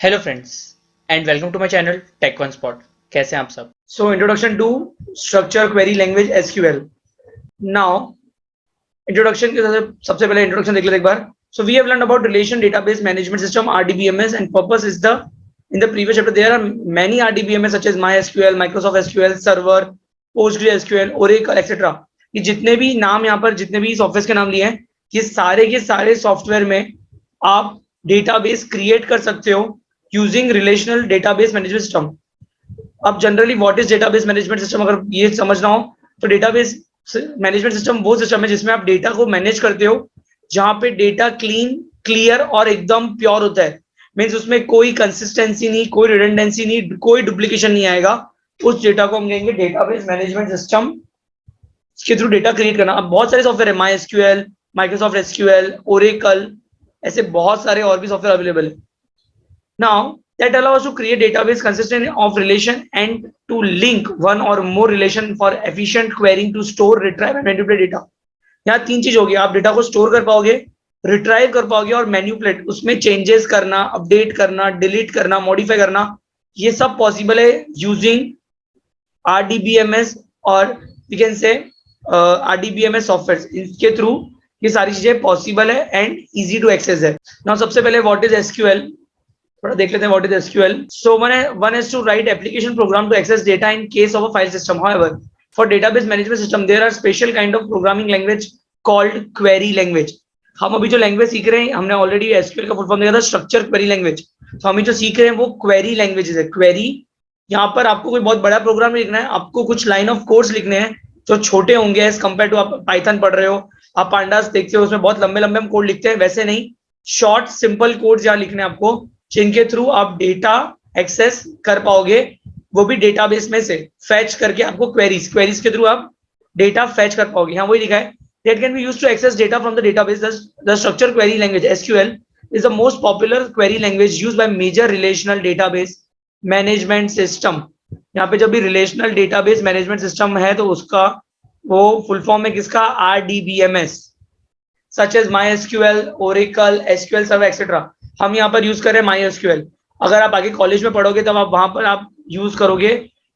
Hello friends and welcome to my channel tech one spot. कैसे हैं आप सब? So introduction to structure query language SQL. Now introduction के सबसे पहले introduction देख लेते हैं एक बार. So we have learned about relation database management system RDBMS and purpose is the in the previous chapter there are many RDBMS such as MySQL, Microsoft SQL Server, PostgreSQL, Oracle etc. ये जितने भी नाम यहाँ पर जितने भी software के नाम लिए हैं ये सारे के सारे सॉफ्टवेयर में आप डेटाबेस क्रिएट कर सकते हो using relational database management system. अब generally what is database management system अगर ये समझना हो तो डेटाबेस मैनेजमेंट सिस्टम वो सिस्टम है जिसमें आप डेटा को मैनेज करते हो जहां पे डेटा क्लीन क्लियर और एकदम प्योर होता है. मीन्स उसमें कोई कंसिस्टेंसी नहीं, कोई रिडंडेंसी नहीं, कोई डुप्लीकेशन नहीं आएगा. उस डेटा को हम कहेंगे डेटाबेस मैनेजमेंट सिस्टम के थ्रू डेटा क्रिएट करना. अब बहुत सारे सॉफ्टवेयर है, my SQL, Microsoft SQL, Oracle, ऐसे बहुत सारे और भी सॉफ्टवेयर अवेलेबल है. Now that allows to create database consistent of relation and to link one or more relation for efficient querying to store, retrieve and manipulate data. यहाँ तीन चीज होगी, आप डेटा को स्टोर कर पाओगे, रिट्राइव कर पाओगे और मैन्युपुलेट उसमें चेंजेस करना, अपडेट करना, डिलीट करना, मॉडिफाई करना, ये सब पॉसिबल है यूजिंग RDBMS और we can say RDBMS software. इनके थ्रू ये सारी चीजें पॉसिबल है एंड इजी टू एक्सेस है. नाउ सबसे पहले व्हाट इज एसक्यूएल थोड़ा देख लेते हैं. What is SQL? So one is to write application program to access data in case of a file system. However, for database management system there are special kind of programming language called query language. हम अभी जो language सीख रहे हैं, हमने already SQL का full form देखा था, स्ट्रक्चर क्वेरी लैंग्वेज. तो हम जो सीख रहे हैं वो क्वेरी लैंग्वेजेस है. क्वेरी यहाँ पर आपको कोई बहुत बड़ा प्रोग्राम नहीं लिखना है, आपको कुछ लाइन ऑफ कोड्स लिखने हैं जो छोटे होंगे एज कंपेयर टू आप पाइथन पढ़ रहे हो, आप पांडास देखते हो उसमें बहुत लंबे लंबे हम कोड लिखते हैं, वैसे नहीं, शॉर्ट सिंपल कोड्स यहाँ लिखने हैं आपको जिनके थ्रू आप डेटा एक्सेस कर पाओगे, वो भी डेटाबेस में से फैच करके आपको क्वेरीज के थ्रू आप डेटा फैच कर पाओगे. यहाँ वही लिखा है, that can be used to access data from the database. The structured query language SQL is the most popular query language used by major relational database management system. यहाँ पे जब भी relational database management system है तो उसका वो full form है किसका? RDBMS, such as MySQL, Oracle, SQL Server etc. हम यहाँ पर यूज कर रहे हैं MySQL. अगर आप आगे कॉलेज में पढ़ोगे तब आप वहां पर आप यूज करोगे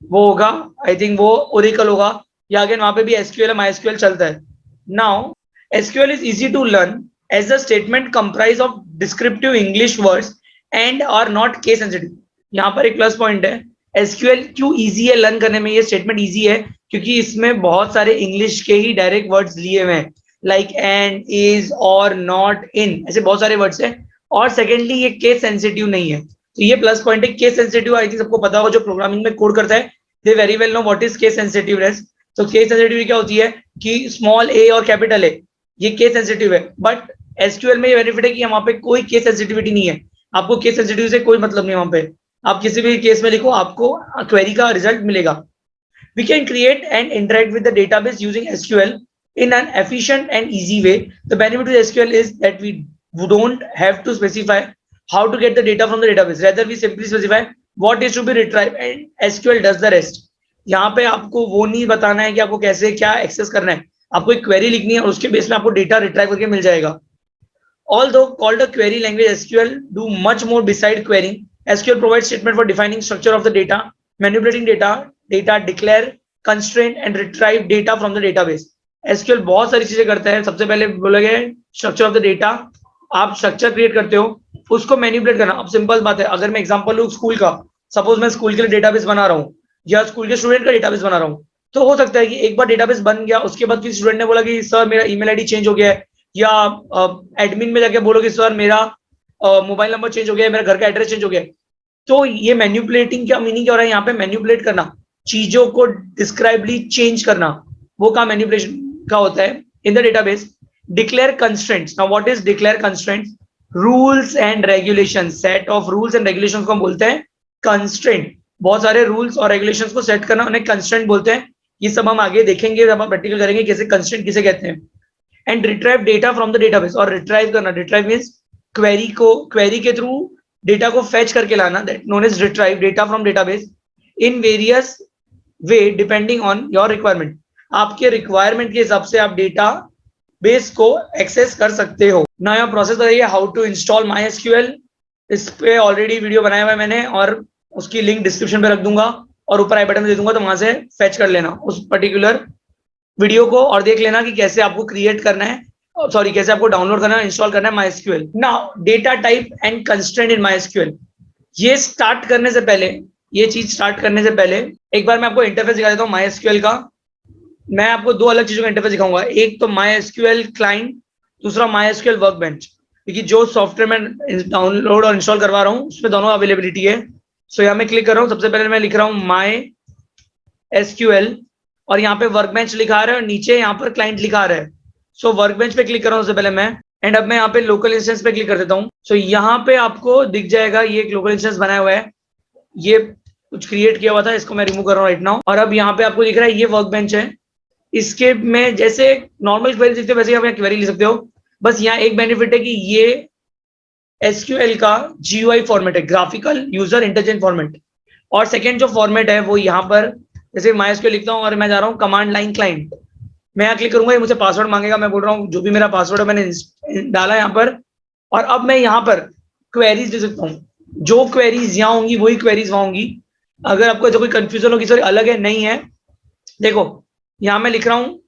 वो होगा, आई थिंक वो Oracle होगा, या अगेन वहां पे भी SQL है, MySQL चलता है. Now, SQL is easy to learn as the statement comprise of descriptive English words and are not case sensitive. यहाँ पर एक प्लस पॉइंट है. SQL क्यों इजी है लर्न करने में? ये स्टेटमेंट इजी है क्योंकि इसमें बहुत सारे इंग्लिश के ही डायरेक्ट वर्ड्स लिए हुए हैं, लाइक एंड, इज, और, नॉट, इन, ऐसे बहुत सारे वर्ड्स हैं. और सेकेंडली ये केस सेंसिटिव नहीं है, तो ये प्लस पॉइंट है. केस सेंसिटिव आई थिंक सबको पता होगा, जो प्रोग्रामिंग में कोड करता है they very well know what is case sensitiveness. तो केस सेंसिटिविटी क्या होती है कि स्मॉल ए और कैपिटल ए ये केस सेंसिटिव है, बट एसक्यूएल में ये बेनिफिट है कि वहां पे कोई केस सेंसिटिविटी नहीं है. आपको केस सेंसिटिव से कोई मतलब नहीं. वहां पे आप किसी भी केस में लिखो आपको क्वेरी का रिजल्ट मिलेगा. We can create and interact with the database using SQL in an efficient and easy way. The benefit with SQL is that we don't have to specify how to get the data from the database. Rather, we simply specify what is to be retrieved and SQL does the rest. यहाँ पे आपको वो नहीं बताना है कि आपको कैसे क्या एक्सेस करना है, आपको एक क्वेरी लिखनी है और उसके बेस में आपको डेटा रिट्राइव करके मिल जाएगा. Although called a query language, SQL do much more beside querying. SQL provides statement for defining structure of the data, manipulating data declare, constraint and retrieve data from the database. SQL बहुत सारी चीजें करता है. सबसे पहले बोलोगे structure of the data, आप structure create करते हो, उसको मैनिपुलेट करना. अब सिंपल बात है, अगर मैं एग्जांपल लूं स्कूल का, सपोज मैं स्कूल के लिए डेटाबेस बना रहा हूँ या स्कूल के स्टूडेंट का डेटाबेस बना रहा हूँ, तो हो सकता है कि एक बार डेटाबेस बन गया उसके बाद किसी स्टूडेंट ने बोला कि सर मेरा ईमेल आईडी चेंज हो गया है, या एडमिन में जाके बोलो कि सर मेरा मोबाइल नंबर चेंज हो गया है, मेरा घर का एड्रेस चेंज हो गया है. तो ये मैनिपुलेटिंग क्या मीनिंग क्या हो रहा है यहाँ पे? मैनिपुलेट करना, चीजों को डिस्क्राइबली चेंज करना, वो काम मैनिपुलेशन का होता है. In the database declare constraints. Now what is declare constraints? Rules and regulation, set of rules and regulations को हम बोलते हैं कंस्ट्रेंट. बहुत सारे रूल्स और रेगुलेशंस को सेट करना उन्हें कंस्ट्रेंट बोलते हैं. ये सब हम आगे देखेंगे जब हम प्रैक्टिकल करेंगे कैसे कंस्ट्रेंट किसे कहते हैं. And retrieve data from the database, और रिट्राइव करना, रिट्राइव मींस क्वेरी के थ्रू डेटा को फेच करके लाना, that known as retrieve data from database in various way depending on your requirement. आपके रिक्वायरमेंट के हिसाब से आप डेटा बेस को एक्सेस कर सकते हो. ना यहाँ प्रोसेस बताइए, हाउ टू इंस्टॉल MySQL इस पे ऑलरेडी वीडियो बनाया हुआ है मैंने और उसकी लिंक डिस्क्रिप्शन पे रख दूंगा और ऊपर आई बटन दे दूंगा, तो वहां से फेच कर लेना उस पर्टिकुलर वीडियो को और देख लेना कि कैसे आपको क्रिएट करना है, सॉरी कैसे आपको डाउनलोड करना है, इंस्टॉल करना है MySQL। Now data type and constraint in MySQL। ये स्टार्ट करने से पहले, ये चीज स्टार्ट करने से पहले एक बार मैं आपको इंटरफेस दिखा देता हूँ MySQL का। मैं आपको दो अलग चीजों का इंटरफेस दिखाऊंगा, एक तो MySQL क्लाइंट, दूसरा MySQL वर्कबेंच, क्योंकि जो सॉफ्टवेयर मैं डाउनलोड और इंस्टॉल करवा रहा हूँ उसमें दोनों अवेलेबिलिटी है। सो यहाँ मैं क्लिक कर रहा हूँ, सबसे पहले मैं लिख रहा हूँ MySQL और यहाँ पे वर्कबेंच लिखा रहा है और नीचे यहाँ पर क्लाइंट लिखा रहा है। सो वर्कबेंच पे क्लिक कर रहा हूँ सबसे पहले मैं, एंड अब मैं यहाँ पे लोकल इंस्टेंस पे क्लिक कर देता हूँ। सो यहाँ पे आपको दिख जाएगा ये एक लोकल इंस्टेंस बनाया हुआ है, ये कुछ क्रिएट किया हुआ था, इसको मैं रिमूव कर रहा हूँ राइट नाउ। और अब यहाँ पे आपको दिख रहा है ये वर्कबेंच है, इसके में जैसे नॉर्मल क्वेरी लिखते हो वैसे आप यहाँ क्वेरी लिख सकते हो। बस यहाँ एक बेनिफिट है कि ये SQL का GUI फॉर्मेट है, ग्राफिकल यूजर इंटरचेंज फॉर्मेट। और सेकेंड जो फॉर्मेट है वो यहाँ पर, जैसे MySQL लिखता हूँ और मैं जा रहा हूँ कमांड लाइन क्लाइंट, मैं यहाँ क्लिक करूंगा, ये मुझे पासवर्ड मांगेगा, मैं बोल रहा हूँ जो भी मेरा पासवर्ड है मैंने डाला यहाँ पर। और अब मैं यहाँ पर क्वेरीज दे सकता हूँ, जो क्वेरीज यहाँ होंगी वही क्वेरीज वहां होंगी। अगर आपको जो कोई कंफ्यूजन होगी, सॉरी अलग है नहीं है, देखो यहाँ मैं लिख रहा हूँ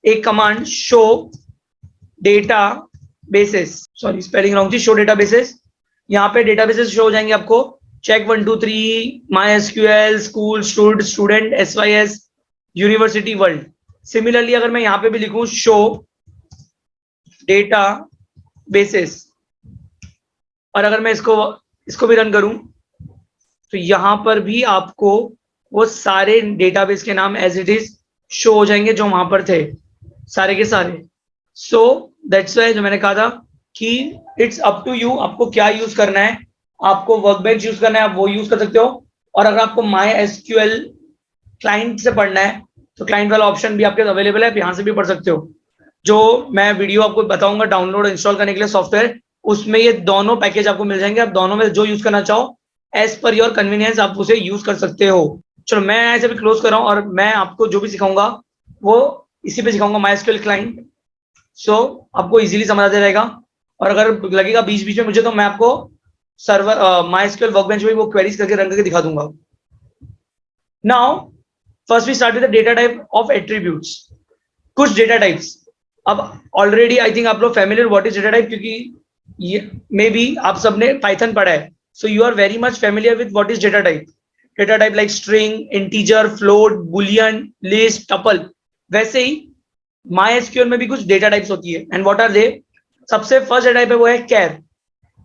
एक command show databases, sorry spelling wrong थी, शो डेटा बेसिस। यहाँ पे डेटा बेसिस शो हो जाएंगे आपको, check 1 2 3 MySQL school student SYS university world. Similarly अगर मैं यहाँ पे भी लिखूं शो डेटा बेसिस और अगर मैं इसको भी रन करूं तो यहां पर भी आपको वो सारे डेटाबेस के नाम एज इट इज शो हो जाएंगे जो वहां पर थे, सारे के सारे। सो दैट्स वाई जो मैंने कहा था कि इट्स अप टू यू, आपको क्या यूज करना है। आपको वर्कबेंच यूज करना है, आप वो यूज कर सकते हो, और अगर आपको MySQL क्लाइंट से पढ़ना है तो क्लाइंट वाला ऑप्शन भी आपके अवेलेबल है, आप यहाँ से भी पढ़ सकते हो। जो मैं वीडियो आपको बताऊंगा डाउनलोड इंस्टॉल करने के लिए सॉफ्टवेयर, उसमें ये दोनों पैकेज आपको मिल जाएंगे, आप दोनों में जो यूज करना चाहो एज पर योर कन्वीनियंस आप उसे यूज कर सकते हो। चलो मैं ऐसे भी क्लोज कर रहा हूँ और मैं आपको जो भी सिखाऊंगा वो इसी पे सिखाऊंगा, MySQL क्लाइंट। सो आपको इजीली समझ आ जाएगा, और अगर लगेगा बीच बीच में मुझे तो मैं आपको सर्वर MySQL वर्कबेंच में वो क्वेरीज करके रन करके दिखा दूंगा। Now first we start with the data type of attributes. कुछ डेटा टाइप्स, अब ऑलरेडी आई थिंक आप लोग familiar what is data type, क्योंकि ये मे बी आप सबने पाइथन पढ़ा है, so you are very much familiar with what is data type. Data type like string, integer, float, boolean, list, tuple. वैसे ही MySQL में भी कुछ डेटा टाइप्स होती है, एंड व्हाट आर दे। सबसे फर्स्ट डेटा टाइप है वो है कैर।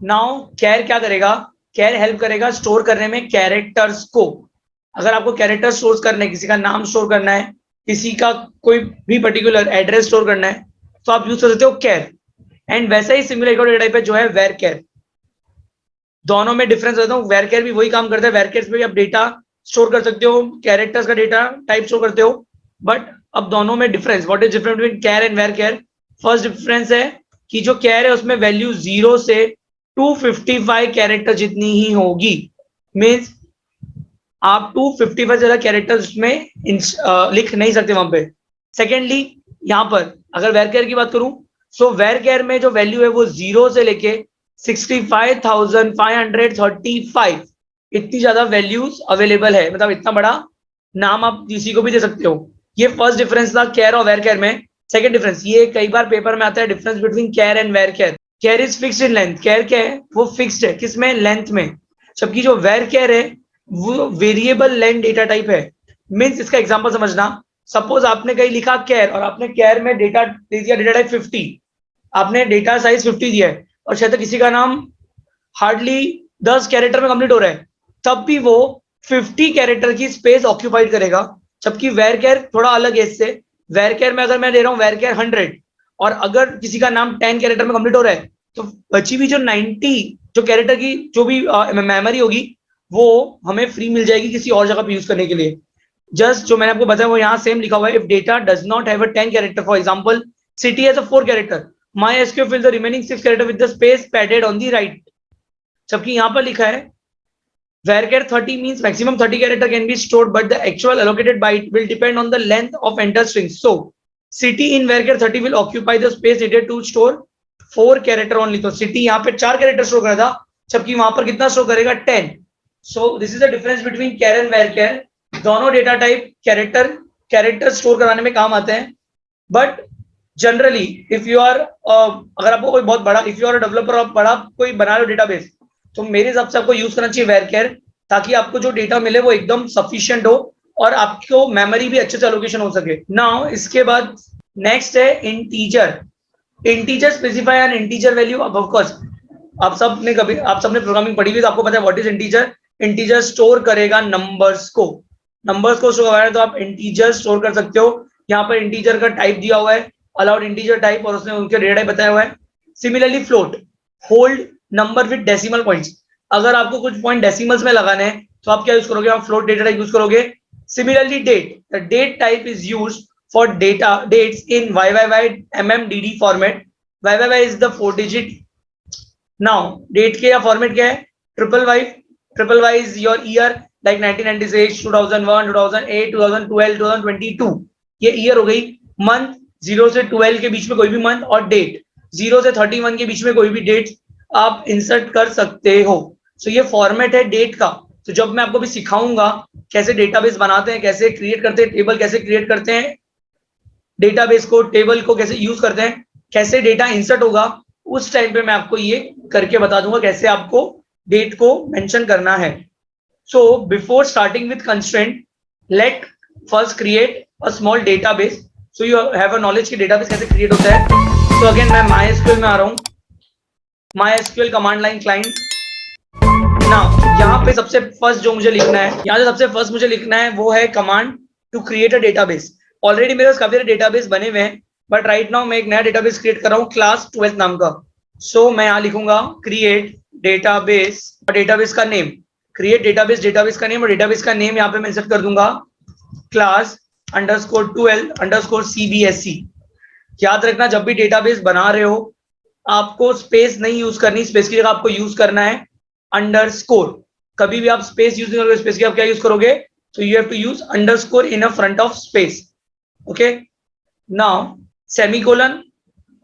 नाउ कैर क्या करेगा, कैर हेल्प करेगा स्टोर करने में कैरेक्टर्स को। अगर आपको कैरेक्टर स्टोर करना है, किसी का नाम स्टोर करना है, किसी का कोई भी पर्टिकुलर एड्रेस स्टोर करना है, तो आप यूज कर सकते हो कैर। एंड वैसा ही सिमिलर एक और डेटा टाइप है जो है वेर कैर। दोनों में डिफरेंस रहता हूँ, वेर कैर भी वही काम करता है, वेर कैर में भी आप डेटा स्टोर कर सकते हो, कैरेक्टर्स का डेटा टाइप स्टोर करते हो, बट अब दोनों में difference, what is difference between char and varchar. First difference है कि जो कैर है उसमें वैल्यू 0 से 255 कैरेक्टर जितनी ही होगी, मीन्स आप 255 से ज्यादा कैरेक्टर्स उसमें लिख नहीं सकते वहां पे। सेकेंडली यहाँ पर अगर वेर कैर की बात करूं, सो वेर कैर में जो वैल्यू है वो 0 से लेके 65,535 इतनी ज्यादा वैल्यूज अवेलेबल है, मतलब इतना बड़ा नाम आप किसी को भी दे सकते हो। ये फर्स्ट डिफरेंस था कैर और वेर कैर में। सेकंड डिफरेंस, ये कई बार पेपर में आता है, difference between char and varchar. Char is fixed in length, char क्या है वो फिक्स्ड है, किसमें, लेंथ में, जबकि जो वेर कैर है वो वेरिएबल लेंथ डेटा टाइप है। मीन्स इसका एग्जांपल समझना, सपोज आपने कहीं लिखा कैर और आपने कैर में डेटा दे दिया डेटा टाइप 50, आपने डेटा साइज 50 दिया है और शायद किसी का नाम हार्डली 10 कैरेक्टर में कंप्लीट हो रहा है, तब भी वो 50 कैरेक्टर की स्पेस ऑक्यूपाइड करेगा। जबकि वेर कैर थोड़ा अलग है इससे, वेर कैर में अगर मैं दे रहा हूँ वेर कैर 100 और अगर किसी का नाम 10 कैरेक्टर में कंप्लीट हो रहा है, तो बची हुई जो 90 जो कैरेक्टर की जो भी मेमोरी होगी वो हमें फ्री मिल जाएगी किसी और जगह पे यूज करने के लिए। जस्ट जो मैंने आपको बताया वो यहाँ सेम लिखा हुआ है, if data does not have a 10 character, for example city has a 4 character, MySQL fill the remaining 6 character with the space padded on the right. जबकि यहाँ पर लिखा है varchar 30 means maximum 30 character can be stored, but the actual allocated byte will depend on the length of enter strings. So city in varchar 30 will occupy the space needed to store 4 character only. तो city यहाँ पे 4 character store कर रहा था, जबकि वहां पर कितना शो करेगा 10। So this is the difference between char and varchar. दोनों डेटा टाइप कैरेक्टर स्टोर कराने में काम आते हैं, but generally if you are अगर आपको कोई बहुत बड़ा, इफ यू आर डेवलपर और बड़ा कोई बना रहे हो डेटाबेस, तो मेरे हिसाब से आपको यूज करना चाहिए वेरकेर, ताकि आपको जो डेटा मिले वो एकदम सफिशिएंट हो और आपको मेमोरी भी अच्छे से एलोकेशन हो सके। नाउ इसके बाद नेक्स्ट है integer. Integer specify N integer value. Of course आप सबने प्रोग्रामिंग पढ़ी हुई, तो आपको पता है what is integer. Integer store करेगा नंबर्स को स्टोर करना है तो आप इंटीजर स्टोर कर सकते हो। यहाँ पर इंटीजर का टाइप दिया हुआ है, अलाउड इंटीजर टाइप, और उसने उनके डेटा टाइप बताया हुआ है। Similarly float, hold number with decimal points. अगर आपको कुछ पॉइंट डेसिमल्स में लगाने हैं तो आप क्या यूज करोगे, आप फ्लोट डेटा टाइप यूज करोगे। Similarly date, the date type is used for data dates in YYY MMDD format. YYY is the 4 digit. Now date के या फॉर्मेट क्या है, triple Y is your year, like 1996, 2001, 2008, 2012, 2022, ये year हो गई। Month 0 से 12 के बीच में कोई भी मंथ, और डेट 0 से 31 के बीच में कोई भी डेट आप इंसर्ट कर सकते हो। सो ये फॉर्मेट है डेट का। तो जब मैं आपको भी सिखाऊंगा कैसे डेटाबेस बनाते हैं, कैसे क्रिएट करते हैं, टेबल कैसे क्रिएट करते हैं, डेटाबेस को, टेबल को कैसे यूज करते हैं, कैसे डेटा इंसर्ट होगा, उस टाइम पे मैं आपको ये करके बता दूंगा कैसे आपको डेट को मेंशन करना है। So before starting with constraint, let first create a small database. So you have a knowledge कि database कैसे create होता है। So again मैं MySQL में आ रहा हूँ, MySQL command line client। Now यहाँ पे सबसे फर्स्ट जो मुझे लिखना है, यहाँ से सबसे फर्स्ट मुझे लिखना है वो है command to create a database. Already मेरे पास काफी सारे डेटाबेस बने हुए हैं, बट राइट नाउ मैं एक नया डेटाबेस क्रिएट कर रहा हूँ क्लास 12 नाम का। सो मैं यहाँ लिखूंगा क्रिएट डेटाबेस और डेटाबेस का नेम, क्रिएट डेटाबेस का नेम, और डेटाबेस का नेम यहाँ पे मैं इंसर्ट कर दूंगा क्लास _12 CBSE। याद रखना जब भी डेटाबेस बना रहे हो आपको स्पेस नहीं यूज करनी, स्पेस की जगह आपको यूज करना है अंडरस्कोर। कभी भी आप स्पेस यूज नहीं करोगे, स्पेस की आप क्या यूज करोगे, तो you have to use underscore in a front of space. Okay, now semicolon,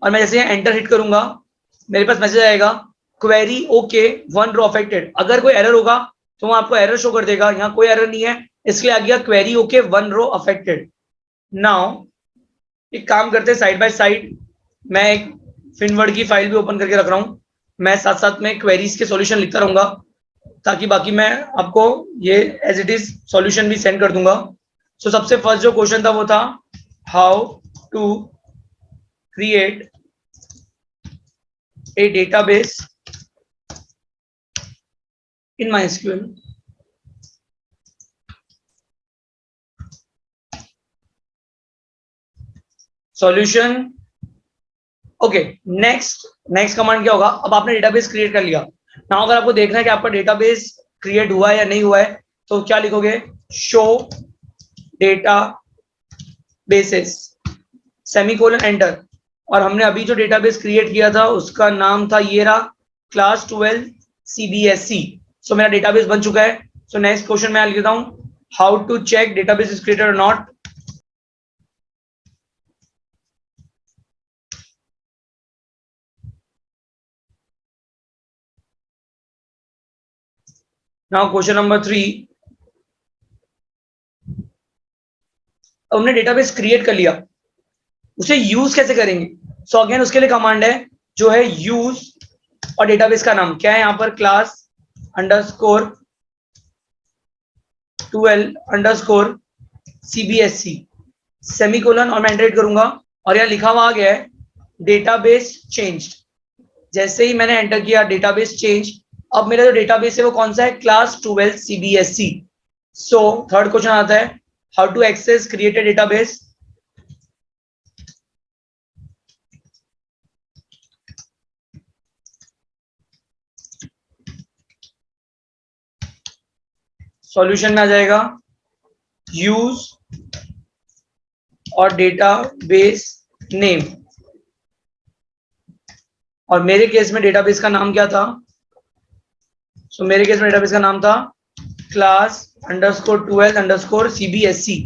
और मैं जैसे एंटर हिट करूंगा मेरे पास मैसेज आएगा क्वेरी ओके 1 रो अफेक्टेड। अगर कोई एरर होगा तो वो आपको एरर शो कर देगा, यहाँ कोई एरर नहीं है इसलिए आ गया query okay 1 row affected. Now एक काम करते हैं, साइड बाय साइड मैं एक फिनवर्ड की फाइल भी ओपन करके रख रहा हूँ, मैं साथ साथ में क्वेरीज के सॉल्यूशन लिखता रहूंगा, ताकि बाकी मैं आपको ये एज इट इज सॉल्यूशन भी सेंड कर दूंगा। सो सबसे फर्स्ट जो क्वेश्चन था वो था how to create a database in MySQL। Solution okay. Next command क्या होगा, अब आपने डेटाबेस क्रिएट कर लिया ना, अगर आपको देखना है कि आपका डेटाबेस क्रिएट हुआ है या नहीं हुआ है तो क्या लिखोगे, show data basis semicolon enter. और हमने अभी जो डेटाबेस क्रिएट किया था उसका नाम था ये रहा क्लास 12 CBSE। सो मेरा डेटाबेस बन चुका है। सो नेक्स्ट क्वेश्चन मैं लिख देता हूं, how to check database is created और नॉट। नाउ क्वेश्चन नंबर 3, हमने डेटाबेस क्रिएट कर लिया, उसे यूज कैसे करेंगे। सो अगेन उसके लिए कमांड है जो है यूज, और डेटाबेस का नाम क्या है यहाँ पर, क्लास _12 CBSE सेमीकोलन, और मैं एंटर करूंगा और यहाँ लिखा हुआ आ गया है डेटाबेस चेंज्ड। जैसे ही मैंने एंटर किया डेटाबेस चेंज, अब मेरा जो डेटाबेस है वो कौन सा है, class 12 CBSE। So third question आता है how to access created database. Solution में आ जाएगा यूज और डेटाबेस नेम, और मेरे केस में डेटाबेस का नाम क्या था, सो मेरे केस में डेटाबेस का नाम था क्लास _12 CBSE।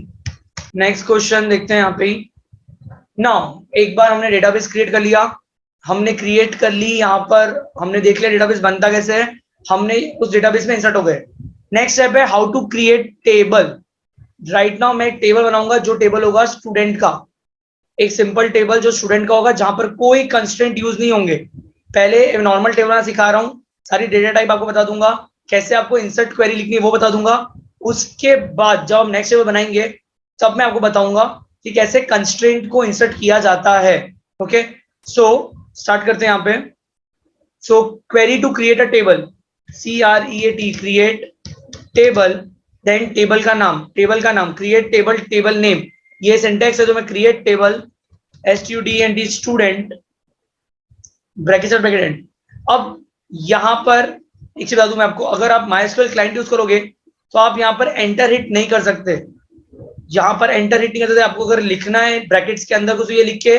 नेक्स्ट क्वेश्चन देखते हैं यहाँ पे। नाउ एक बार हमने डेटाबेस क्रिएट कर लिया, हमने क्रिएट कर ली, यहाँ पर हमने देख लिया डेटाबेस बनता कैसे है। हमने उस डेटाबेस में इंसर्ट हो गए। नेक्स्ट स्टेप है how to create table. Right now मैं एक टेबल बनाऊंगा, जो टेबल होगा स्टूडेंट का, एक सिंपल टेबल जो स्टूडेंट का होगा, जहां पर कोई कंस्ट्रेंट यूज नहीं होंगे। पहले नॉर्मल टेबल मैं सिखा रहा हूँ, सारी डेटा टाइप आपको बता दूंगा, कैसे आपको इंसर्ट क्वेरी लिखनी है वो बता दूंगा। उसके बाद जब हम नेक्स्ट टेबल बनाएंगे तब मैं आपको बताऊंगा कि कैसे कंस्ट्रेंट को इंसर्ट किया जाता है। ओके, सो स्टार्ट करते हैं यहाँ पे। So query to create a table, CREAT, create table, then table का नाम क्रिएट टेबल, टेबल नेम, ये सिंटेक्स है। तो मैं create table STUDENT, student, bracket और ब्रैकेट एंड। अब यहाँ पर एक चीज बता दूं मैं आपको, अगर आप MySQL क्लाइंट यूज करोगे तो आप यहाँ पर एंटर हिट नहीं कर सकते। यहाँ पर एंटर हिट नहीं कर सकते। आपको अगर लिखना है ब्रैकेट्स के अंदर कुछ, ये लिख के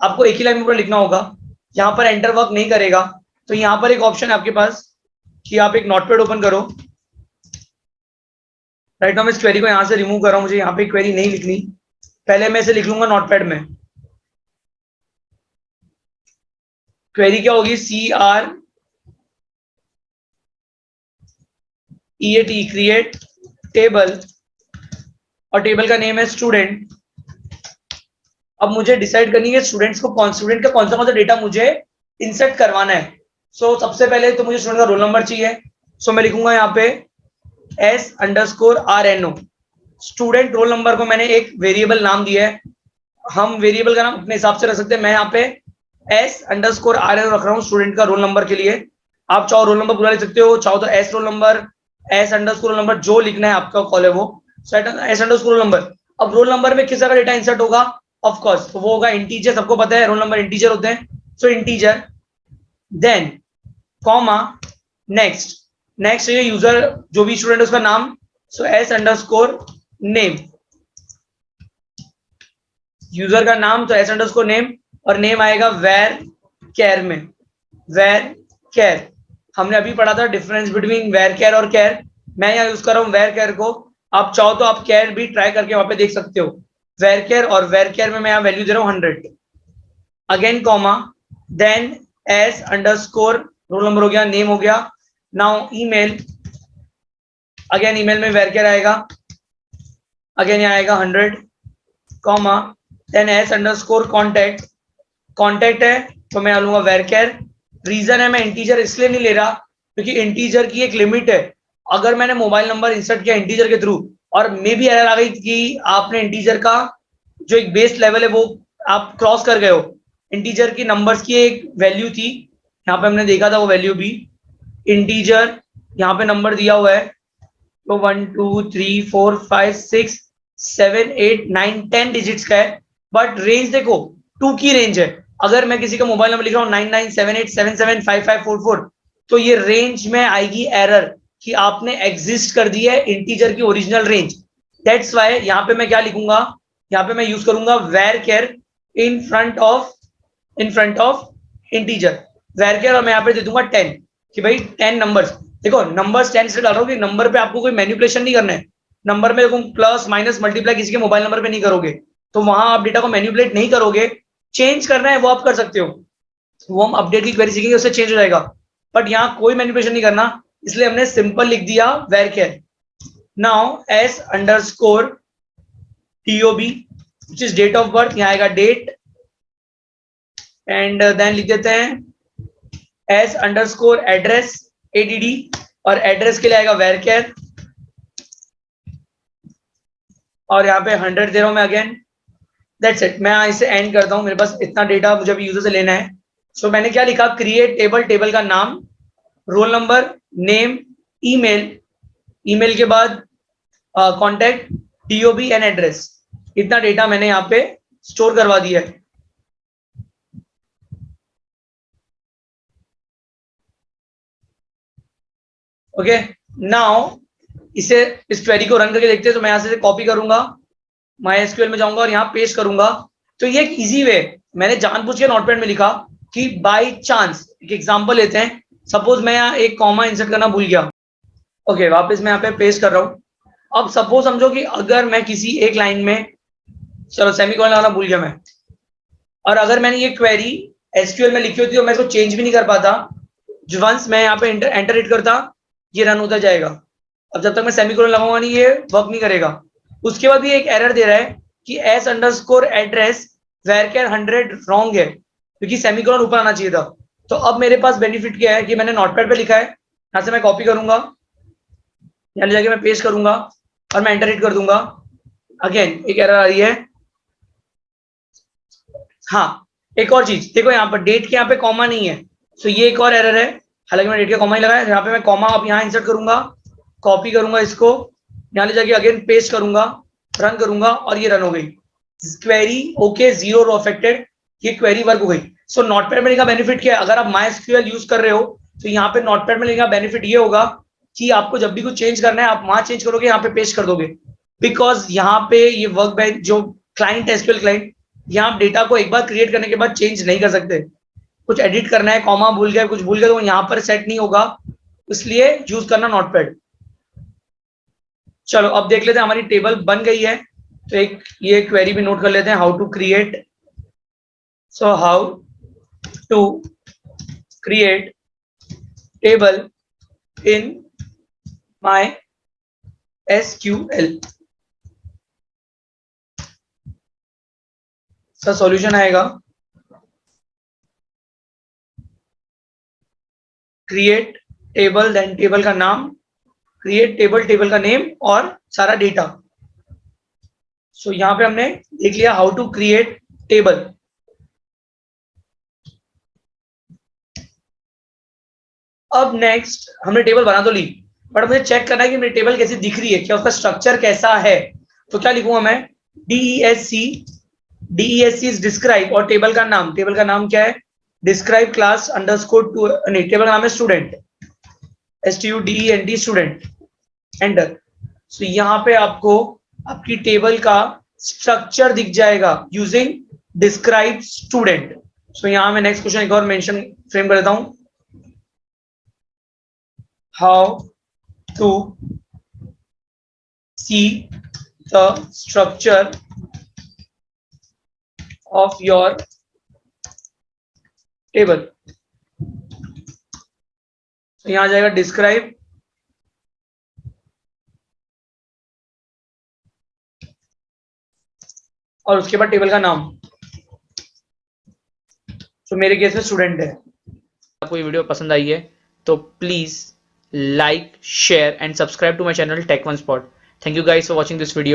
आपको एक ही लाइन में पूरा लिखना होगा। यहाँ पर एंटर वर्क नहीं करेगा। तो यहाँ पर एक ऑप्शन है आपके पास कि आप एक नोटपैड ओपन करो। राइट नाउ मैं इस क्वेरी को यहाँ से रिमूव कर रहा हूँ, मुझे यहाँ पे क्वेरी नहीं लिखनी। पहले मैं इसे लिख लूंगा नोटपैड में। क्वेरी क्या होगी, CREAT, क्रिएट टेबल, और टेबल का नेम है स्टूडेंट। अब मुझे डिसाइड करनी है स्टूडेंट्स को, स्टूडेंट का कौन सा डेटा मुझे इंसर्ट करवाना है। सो सबसे पहले तो मुझे स्टूडेंट का रोल नंबर चाहिए। सो मैं लिखूंगा यहाँ पे S_RNO। स्टूडेंट रोल नंबर को मैंने एक वेरिएबल नाम दिया है, हम वेरिएबल का नाम अपने हिसाब से रख सकते हैं। मैं यहाँ पे S_RNO रख रहा हूँ स्टूडेंट का रोल नंबर के लिए। आप चाहो रोल नंबर पूरा लिख सकते हो, चाहो तो S roll number, S_ roll number, जो लिखना है आपका कॉल है वो S_ रोल नंबर। अब रोल नंबर में किस तरह का डेटा इंसर्ट होगा, ऑफ कोर्स तो वो होगा इंटीजर। सबको पता है रोल नंबर इंटीजर होते हैं, सो इंटीजर। देन कॉमा, नेक्स्ट ये यूजर जो भी स्टूडेंट है उसका नाम, सो S_नेम, यूजर का नाम तो S_नेम, और नेम आएगा वेर कैर में, वेर कैर। हमने अभी पढ़ा था डिफरेंस बिटवीन वेर कैर और कैर, मैं यहाँ यूज कर रहा हूँ वेर कैर को। आप चाहो तो आप कैर भी ट्राई करके वहां पे देख सकते हो। वेर कैर, और वेर कैर में मैं यहाँ वैल्यू दे रहा हूँ 100। Again comma, then S_ roll number हो गया, नेम हो गया। नाउ ईमेल, अगेन ईमेल में वेर कैर आएगा, अगेन यहाँ आएगा 100, comma, then S_ contact, contact है तो मैं लूंगा वेर कैर। रीजन है मैं इंटीजर इसलिए नहीं ले रहा क्योंकि इंटीजर की एक लिमिट है। अगर मैंने मोबाइल नंबर इंसर्ट किया इंटीजर के थ्रू और मे भी एरर आ गई कि आपने इंटीजर का जो एक बेस लेवल है वो आप क्रॉस कर गए हो, इंटीजर की नंबर्स की एक वैल्यू थी, यहाँ पे हमने देखा था वो वैल्यू भी इंटीजर, यहाँ पे नंबर दिया हुआ है तो 1 2 3 4 5 6 7 8 9 10 डिजिट्स का है, बट रेंज देखो 2 की रेंज है। अगर मैं किसी का मोबाइल नंबर लिख रहा हूँ 9978775544, तो ये रेंज में आएगी एरर कि आपने एग्जिस्ट कर दी है इंटीजर की ओरिजिनल रेंज। दैट्स वाई यहाँ पे मैं क्या लिखूंगा, यहाँ पे मैं यूज करूंगा varchar in front of integer, varchar, और मैं यहाँ पे दे दूंगा 10 कि भाई 10 नंबर्स। देखो नंबर्स 10 से डाल रहा हूँ कि नंबर पे आपको कोई मैनिपुलेशन नहीं करना है। नंबर में देखो प्लस माइनस मल्टीप्लाई किसी के मोबाइल नंबर पे नहीं करोगे, तो वहां आप डेटा को मैनिपुलेट नहीं करोगे। चेंज करना है वो आप कर सकते हो, वो हम अपडेट की क्वेरी सीखेंगे उससे चेंज हो जाएगा, बट यहाँ कोई मैनिपुलेशन नहीं करना, इसलिए हमने सिंपल लिख दिया where care. Now S_ TOB which is date of birth, यहाँ आएगा डेट, एंड देन लिख देते हैं S_ एड्रेस ADD, और एड्रेस के लिए आएगा वेर केयर, और यहाँ पे 100 दे रहा हूं मैं अगेन। दैट्स इट, मैं इसे एंड करता हूं, मेरे पास इतना डेटा मुझे अभी यूजर से लेना है। सो मैंने क्या लिखा, क्रिएट टेबल, टेबल का नाम, roll number, name, email, email के बाद कॉन्टैक्ट, TOB एंड एड्रेस। इतना डेटा मैंने यहाँ पे स्टोर करवा दिया है। ओके, नाउ इसे इस क्वेरी को रन करके देखते हैं। तो मैं यहाँ से कॉपी करूंगा, MySQL में जाऊंगा और यहाँ पेस्ट करूंगा। तो ये एक इजी वे, मैंने जानबूझ के नोटपैड में लिखा कि बाय चांस, एक एग्जांपल लेते हैं, सपोज मैं यहाँ एक कॉमा इंसर्ट करना भूल गया। ओके, वापस मैं यहाँ पे पेस्ट कर रहा हूँ। अब सपोज समझो कि अगर मैं किसी एक लाइन में, चलो सेमीकोलन लगाना भूल गया मैं, और अगर मैंने ये क्वेरी SQL में लिखी होती तो मैं इसको चेंज भी नहीं कर पाता, जो वंस मैं यहाँ पे एंटर हिट करता, ये रन होता जाएगा। अब जब तक मैं सेमीकोलन लगाऊंगा नहीं, ये वर्क नहीं करेगा। उसके बाद भी एक एरर दे रहा है कि एस अंडरस्कोर एड्रेस वेरकेर 100 रॉन्ग है, क्योंकि सेमीकोलन ऊपर आना चाहिए था। तो अब मेरे पास बेनिफिट क्या है कि मैंने नोटपैड पे लिखा है, यहाँ से मैं कॉपी करूंगा, यहाँ ले जाके मैं पेस्ट करूंगा और मैं एंटर हिट कर दूंगा। अगेन एक एरर आ रही है। हाँ, एक और चीज देखो, यहाँ पर डेट के यहाँ पे कॉमा नहीं है, तो ये एक और एरर है। हालांकि मैं डेट का कॉमा ही लगाया, यहाँ पे मैं कॉमा अब यहाँ इंसर्ट करूंगा, कॉपी करूंगा इसको, यहाँ ले जाके अगेन पेस्ट करूंगा, रन करूंगा और ये रन हो गई। Query okay, zero row affected, ये क्वेरी वर्क हो गई। सो नोटपैड में लिखा बेनिफिट क्या है, अगर आप MySQL यूज कर रहे हो तो यहाँ पे नोटपैड में लिखा बेनिफिट ये होगा कि आपको जब भी कुछ चेंज करना है, आप वहां चेंज करोगे, यहाँ पे पेस्ट कर दोगे। बिकॉज यहाँ पे ये वर्क बेंच जो क्लाइंट है, SQL क्लाइंट, यहाँ आप डेटा को एक बार क्रिएट करने के बाद चेंज नहीं कर सकते। कुछ एडिट करना है, कॉमा भूल गया, कुछ भूल गया, तो यहाँ पर सेट नहीं होगा, इसलिए यूज करना नोटपैड। चलो अब देख लेते हैं, हमारी टेबल बन गई है। तो एक ये क्वेरी भी नोट कर लेते हैं, how to create. So how to create table in MySQL। इसका सॉल्यूशन आएगा क्रिएट टेबल, देन टेबल का नाम, क्रिएट टेबल, टेबल का नेम और सारा डेटा। सो यहाँ पे हमने देख लिया हाउ टू क्रिएट टेबल। अब नेक्स्ट हमने टेबल बना तो ली, बट मुझे चेक करना है कि मेरी टेबल कैसी दिख रही है, क्या उसका स्ट्रक्चर कैसा है। तो क्या लिखूंगा मैं, DESC इज डिस्क्राइब, और टेबल का नाम, टेबल का नाम क्या है, डिस्क्राइब क्लास अंडरस्कोर टू, नहीं टेबल का नाम है स्टूडेंट, STUDENT स्टूडेंट, एंटर। सो यहाँ पे आपको आपकी टेबल का स्ट्रक्चर दिख जाएगा यूजिंग डिस्क्राइब स्टूडेंट। सो यहाँ मैं नेक्स्ट क्वेश्चन एक और मेंशन फ्रेम कर देता हूं, how to see the structure of your table। तो यहां आ जाएगा डिस्क्राइब, और उसके बाद टेबल का नाम, तो मेरे केस में स्टूडेंट है। आपको ये वीडियो पसंद आई है तो please like, share and subscribe to my channel tech one spot. Thank you guys for watching this video.